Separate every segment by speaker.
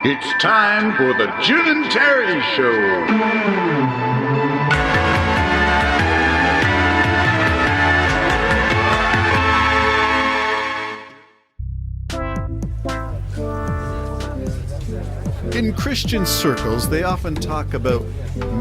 Speaker 1: It's time for the Jim and Terry Show.
Speaker 2: In Christian circles, they often talk about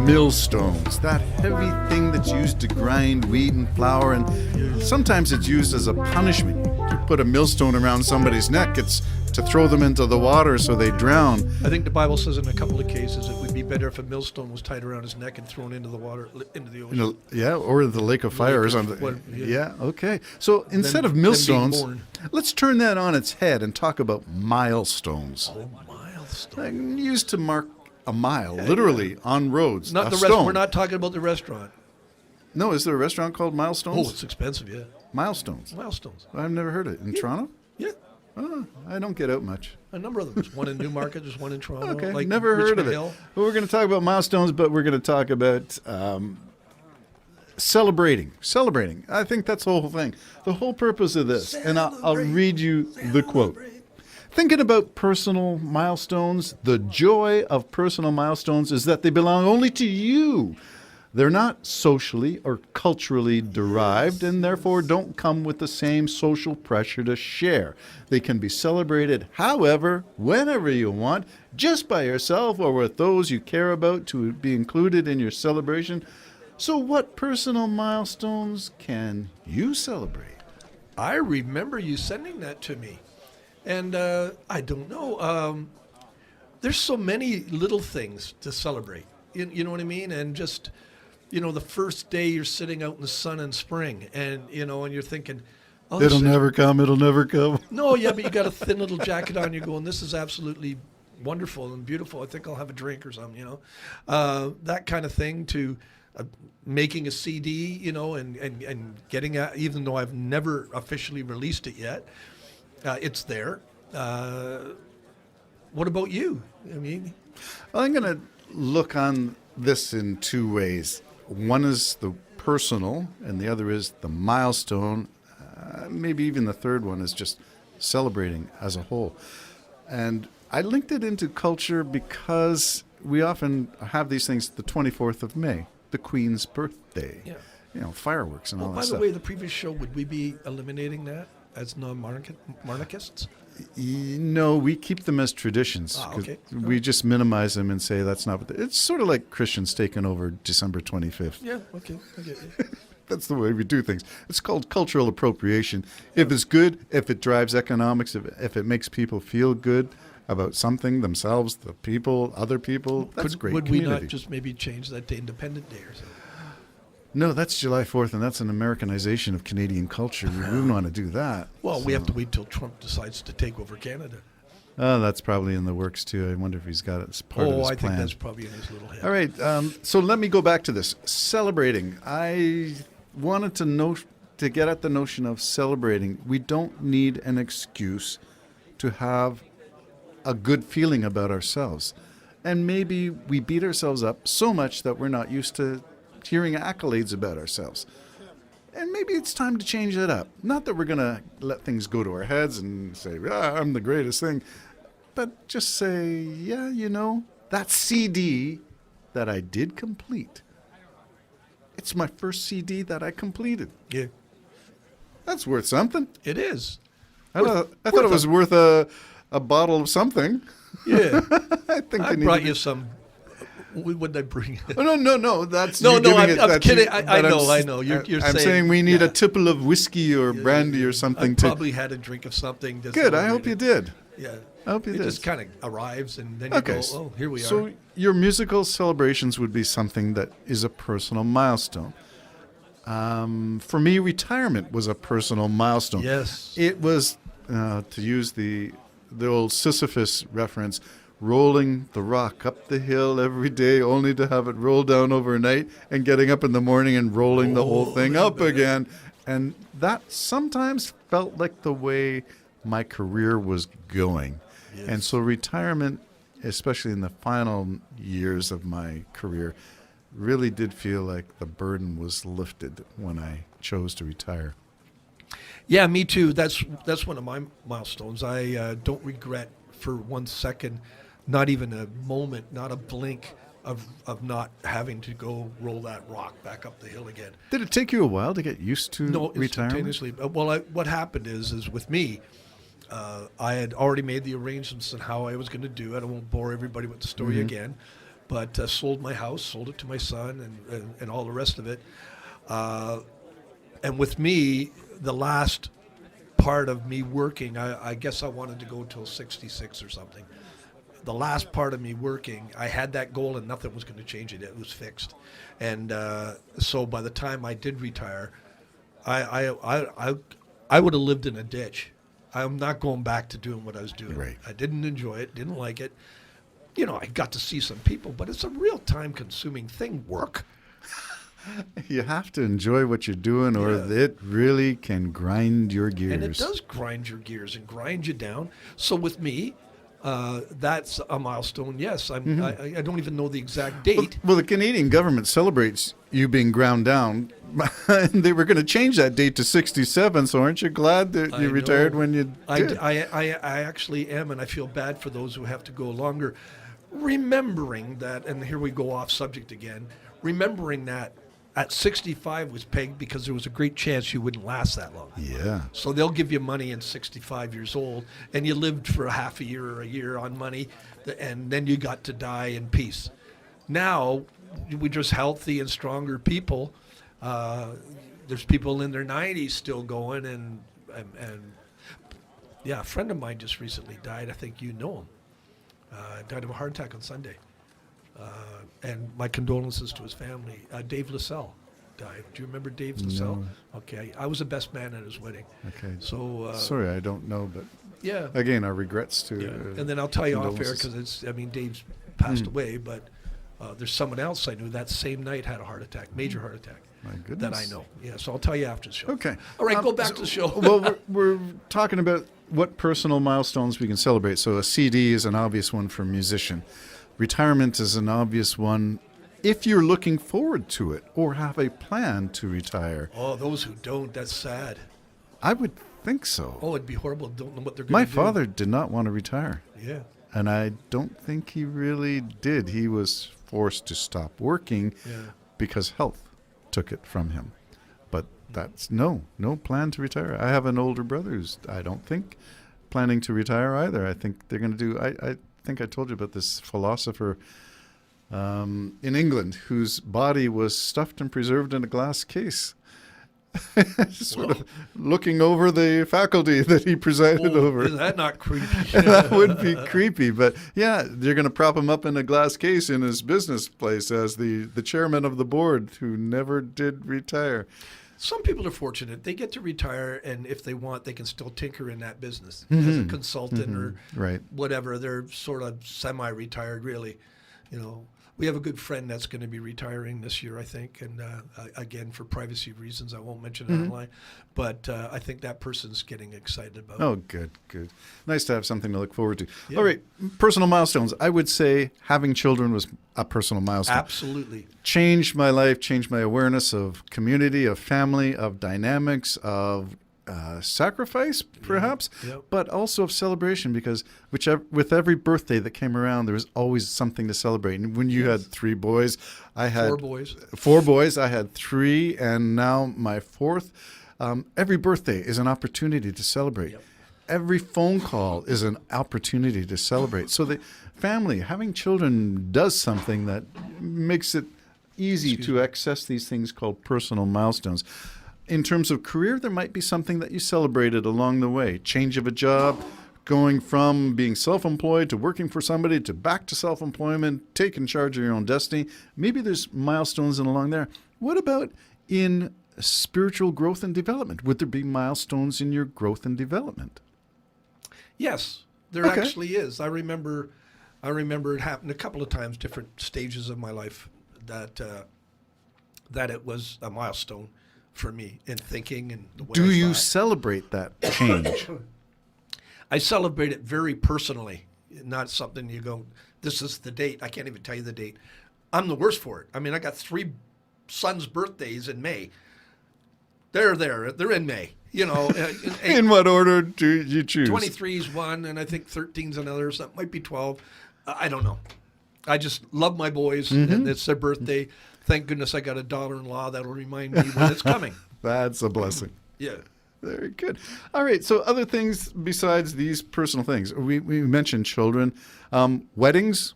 Speaker 2: millstones, that heavy thing that's used to grind wheat and flour, and sometimes it's used as a punishment. You put a millstone around somebody's neck, it's to throw them into the water so they drown.
Speaker 3: I think the Bible says in a couple of cases it would be better if a millstone was tied around his neck and thrown into the water, into the ocean.
Speaker 2: Yeah, or the lake of fire or something. Yeah, okay. So instead of millstones, let's turn that on its head and talk about milestones.
Speaker 3: Oh, milestone.
Speaker 2: Used to mark a mile, literally, on roads.
Speaker 3: Not
Speaker 2: a
Speaker 3: the
Speaker 2: stone.
Speaker 3: restaurant. We're not talking about the restaurant.
Speaker 2: No, is there a restaurant called Milestones?
Speaker 3: Oh, it's expensive, yeah.
Speaker 2: Milestones.
Speaker 3: Milestones.
Speaker 2: I've never heard it. In Toronto?
Speaker 3: Yeah.
Speaker 2: Oh, I don't get out much.
Speaker 3: A number of them. There's one in Newmarket. There's one in Toronto.
Speaker 2: Okay,
Speaker 3: like
Speaker 2: never heard
Speaker 3: Richmond
Speaker 2: of it.
Speaker 3: Hill.
Speaker 2: Well, we're going to talk about milestones, but we're going to talk about celebrating. Celebrating. I think that's the whole thing. The whole purpose of this, and I'll read you the quote. Thinking about personal milestones, the joy of personal milestones is that they belong only to you. They're not socially or culturally derived and therefore don't come with the same social pressure to share. They can be celebrated however, whenever you want, just by yourself or with those you care about to be included in your celebration. So what personal milestones can you celebrate?
Speaker 3: I remember you sending that to me. And I don't know. There's so many little things to celebrate. You know what I mean? And just, the first day you're sitting out in the sun in spring and, and you're thinking, oh,
Speaker 2: It'll never come.
Speaker 3: No, yeah, but you got a thin little jacket on. You're going, this is absolutely wonderful and beautiful. I think I'll have a drink or something, that kind of thing to making a CD, and getting out, even though I've never officially released it yet. It's there. What about you?
Speaker 2: Well, I'm going to look on this in two ways. One is the personal, and the other is the milestone. Maybe even the third one is just celebrating as a whole. And I linked it into culture because we often have these things, the 24th of May, the Queen's birthday, fireworks and all that
Speaker 3: stuff.
Speaker 2: stuff.
Speaker 3: By the way, the previous show, would we be eliminating that as non-monarchists?
Speaker 2: No, we keep them as traditions.
Speaker 3: Okay.
Speaker 2: We just minimize them and say that's not what it's sort of like Christians taking over December 25th.
Speaker 3: Yeah, okay, I get you.
Speaker 2: That's the way we do things. It's called cultural appropriation. If it's good, if it drives economics, if it makes people feel good about something, themselves, the people, other people, that's great.
Speaker 3: Would
Speaker 2: community.
Speaker 3: We not just maybe change that to Independent Day or something?
Speaker 2: No, that's July 4th, and that's an Americanization of Canadian culture. We wouldn't want to do that.
Speaker 3: Well, we have to wait till Trump decides to take over Canada.
Speaker 2: That's probably in the works, too. I wonder if he's got it as part of his plan.
Speaker 3: I think that's probably in his little head.
Speaker 2: All right, so let me go back to this. Celebrating. I wanted to get at the notion of celebrating. We don't need an excuse to have a good feeling about ourselves. And maybe we beat ourselves up so much that we're not used to hearing accolades about ourselves. And maybe it's time to change that up. Not that we're going to let things go to our heads and say, I'm the greatest thing. But just say, that CD that I did complete. It's my first CD that I completed.
Speaker 3: Yeah.
Speaker 2: That's worth something.
Speaker 3: It is.
Speaker 2: I thought it was worth a bottle of something.
Speaker 3: Yeah.
Speaker 2: I
Speaker 3: brought you some. What did I bring?
Speaker 2: Oh, no. That's
Speaker 3: I'm kidding. I know. You're
Speaker 2: I'm saying we need a tipple of whiskey or brandy or something.
Speaker 3: I probably had a drink of something.
Speaker 2: Good. I hope you did.
Speaker 3: Yeah.
Speaker 2: I hope you did.
Speaker 3: It just kind of arrives, and then you go, oh, here we are.
Speaker 2: So your musical celebrations would be something that is a personal milestone. For me, retirement was a personal milestone.
Speaker 3: Yes.
Speaker 2: It was, to use the old Sisyphus reference, rolling the rock up the hill every day only to have it roll down overnight and getting up in the morning and rolling the whole thing up again. And that sometimes felt like the way my career was going.
Speaker 3: Yes.
Speaker 2: And so retirement, especially in the final years of my career, really did feel like the burden was lifted when I chose to retire.
Speaker 3: Yeah, me too. That's one of my milestones. I don't regret for 1 second not even a moment, not a blink of not having to go roll that rock back up the hill again.
Speaker 2: Did it take you a while to get used to
Speaker 3: No,
Speaker 2: retirement?
Speaker 3: instantaneously. What happened is with me, I had already made the arrangements on how I was going to do it. I won't bore everybody with the story again, but sold my house, sold it to my son, and all the rest of it. And with me, the last part of me working, I guess I wanted to go till 66 or something. The last part of me working, I had that goal and nothing was going to change it. It was fixed. And so by the time I did retire, I would have lived in a ditch. I'm not going back to doing what I was doing.
Speaker 2: Right.
Speaker 3: I didn't enjoy it, didn't like it. You know, I got to see some people, but it's a real time-consuming thing, work.
Speaker 2: You have to enjoy what you're doing, or
Speaker 3: Yeah.
Speaker 2: it really can grind your gears.
Speaker 3: And it does grind your gears and grind you down. So with me, that's a milestone. Yes, I don't even know the exact date.
Speaker 2: Well, the Canadian government celebrates you being ground down, and they were going to change that date to 67. So aren't you glad that
Speaker 3: I
Speaker 2: you retired
Speaker 3: know.
Speaker 2: when you did?
Speaker 3: I actually am, and I feel bad for those who have to go longer. Remembering that, and here we go off subject again, remembering that at 65 was pegged because there was a great chance you wouldn't last that long.
Speaker 2: Yeah.
Speaker 3: So they'll give you money in 65 years old, and you lived for a half a year or a year on money, and then you got to die in peace. Now, we're just healthy and stronger people. There's people in their 90s still going, and yeah, a friend of mine just recently died. I think you know him. Died of a heart attack on Sunday. And my condolences to his family. Dave Lascelles died. Do you remember Dave Lascelles? Okay, I was the best man at his wedding.
Speaker 2: Okay.
Speaker 3: So
Speaker 2: Sorry, I don't know, but
Speaker 3: yeah,
Speaker 2: again, our regrets to.
Speaker 3: yeah. And then I'll tell you off air
Speaker 2: condolences.
Speaker 3: because Dave's passed away, but there's someone else I knew that same night had a heart attack, major heart attack.
Speaker 2: My
Speaker 3: That
Speaker 2: goodness.
Speaker 3: I know. Yeah, so I'll tell you after the show.
Speaker 2: Okay.
Speaker 3: All right, go back to the show.
Speaker 2: Well, we're talking about what personal milestones we can celebrate. So a CD is an obvious one for a musician. Retirement is an obvious one if you're looking forward to it or have a plan to retire.
Speaker 3: Oh, those who don't, that's sad.
Speaker 2: I would think so.
Speaker 3: Oh, it'd be horrible. Don't know what they're going
Speaker 2: My
Speaker 3: to do.
Speaker 2: father did not want to retire,
Speaker 3: Yeah.
Speaker 2: and I don't think he really did. He was forced to stop working
Speaker 3: Yeah.
Speaker 2: because health took it from him. But that's no plan to retire. I have an older brother who's, I don't think, planning to retire either. I think they're going to do, I think I told you about this philosopher in England whose body was stuffed and preserved in a glass case. Sort of looking over the faculty that he presided over.
Speaker 3: Is that not creepy?
Speaker 2: That would be creepy, but yeah, they're going to prop him up in a glass case in his business place as the chairman of the board who never did retire.
Speaker 3: Some people are fortunate. They get to retire, and if they want, they can still tinker in that business as a consultant or
Speaker 2: Right.
Speaker 3: whatever. They're sort of semi-retired, really. You know, we have a good friend that's going to be retiring this year, I think, and again, for privacy reasons, I won't mention it online. But I think that person's getting excited about it.
Speaker 2: Oh, good. Nice to have something to look forward to.
Speaker 3: Yeah.
Speaker 2: All right, personal milestones. I would say having children was a personal milestone.
Speaker 3: Absolutely.
Speaker 2: Changed my life, changed my awareness of community, of family, of dynamics, of sacrifice, perhaps,
Speaker 3: Yep.
Speaker 2: but also of celebration, because with every birthday that came around, there was always something to celebrate. And when you had 3 boys, I had
Speaker 3: 4 boys.
Speaker 2: 4 boys, I had 3, and now my 4th. Every birthday is an opportunity to celebrate.
Speaker 3: Yep.
Speaker 2: Every phone call is an opportunity to celebrate. So the family, having children, does something that makes it easy to access these things called personal milestones. In terms of career, there might be something that you celebrated along the way. Change of a job, going from being self-employed to working for somebody to back to self-employment, taking charge of your own destiny. Maybe there's milestones along there. What about in spiritual growth and development? Would there be milestones in your growth and development?
Speaker 3: Yes, there
Speaker 2: Okay.
Speaker 3: actually is. I remember it happened a couple of times, different stages of my life, that it was a milestone for me in thinking and the way
Speaker 2: Do
Speaker 3: I
Speaker 2: you
Speaker 3: thought.
Speaker 2: celebrate that change?
Speaker 3: I celebrate it very personally, not something you go, this is the date. I can't even tell you the date. I'm the worst for it. I mean, I got 3 sons' birthdays in May. They're there. They're in May. You know,
Speaker 2: In what order do you choose?
Speaker 3: 23 is one, and I think 13 is another. So it might be 12. I don't know. I just love my boys, and it's their birthday. Thank goodness I got a daughter-in-law that'll remind me when it's coming.
Speaker 2: That's a blessing.
Speaker 3: Yeah.
Speaker 2: Very good. All right. So other things besides these personal things, we mentioned children, weddings,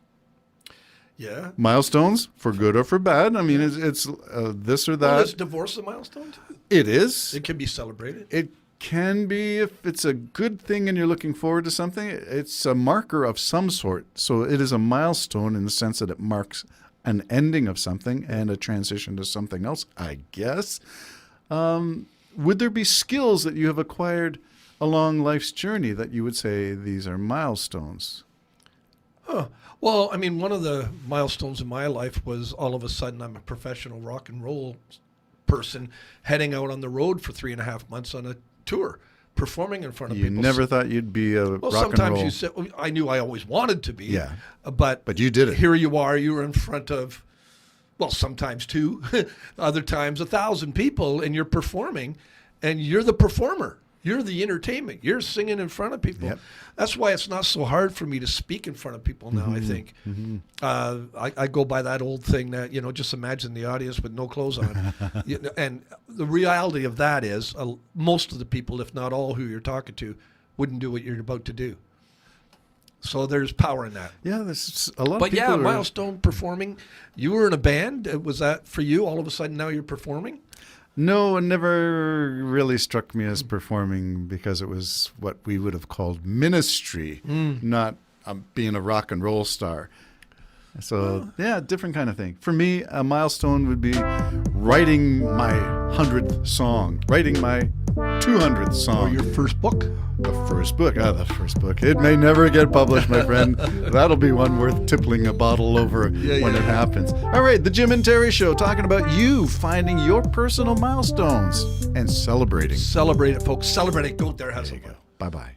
Speaker 3: Yeah.
Speaker 2: milestones for good or for bad. I mean, it's this or that.
Speaker 3: Well, is divorce a milestone too?
Speaker 2: It is.
Speaker 3: It can be celebrated.
Speaker 2: It can be if it's a good thing and you're looking forward to something. It's a marker of some sort. So it is a milestone in the sense that it marks an ending of something and a transition to something else, I guess. Would there be skills that you have acquired along life's journey that you would say these are milestones?
Speaker 3: Well, I mean, one of the milestones in my life was all of a sudden I'm a professional rock and roll person heading out on the road for 3.5 months on a tour, performing in front of
Speaker 2: You
Speaker 3: people.
Speaker 2: never thought you'd be a
Speaker 3: Well,
Speaker 2: rock and
Speaker 3: sometimes
Speaker 2: roll.
Speaker 3: you said, I knew I always wanted to be.
Speaker 2: Yeah.
Speaker 3: But
Speaker 2: you did it.
Speaker 3: Here you are, you were in front of, well, sometimes 2, other times 1,000 people, and you're performing, and you're the performer. You're the entertainment. You're singing in front of people.
Speaker 2: Yep.
Speaker 3: That's why it's not so hard for me to speak in front of people now, I think. I go by that old thing that, just imagine the audience with no clothes on. And the reality of that is most of the people, if not all who you're talking to, wouldn't do what you're about to do. So there's power in that.
Speaker 2: Yeah, there's a lot
Speaker 3: But
Speaker 2: of people.
Speaker 3: yeah,
Speaker 2: are-
Speaker 3: milestone performing. You were in a band. Was that for you? All of a sudden now you're performing?
Speaker 2: No, it never really struck me as performing because it was what we would have called ministry, not being a rock and roll star. So, yeah, different kind of thing. For me, a milestone would be writing my 100th song, writing my 200th
Speaker 3: Or
Speaker 2: song.
Speaker 3: your first book?
Speaker 2: The first book. The first book. It may never get published, my friend. That'll be one worth tippling a bottle over when it happens. All right, the Jim and Terry Show, talking about you finding your personal milestones and celebrating.
Speaker 3: Celebrate it, folks. Celebrate it. Go there, has a
Speaker 2: Bye-bye.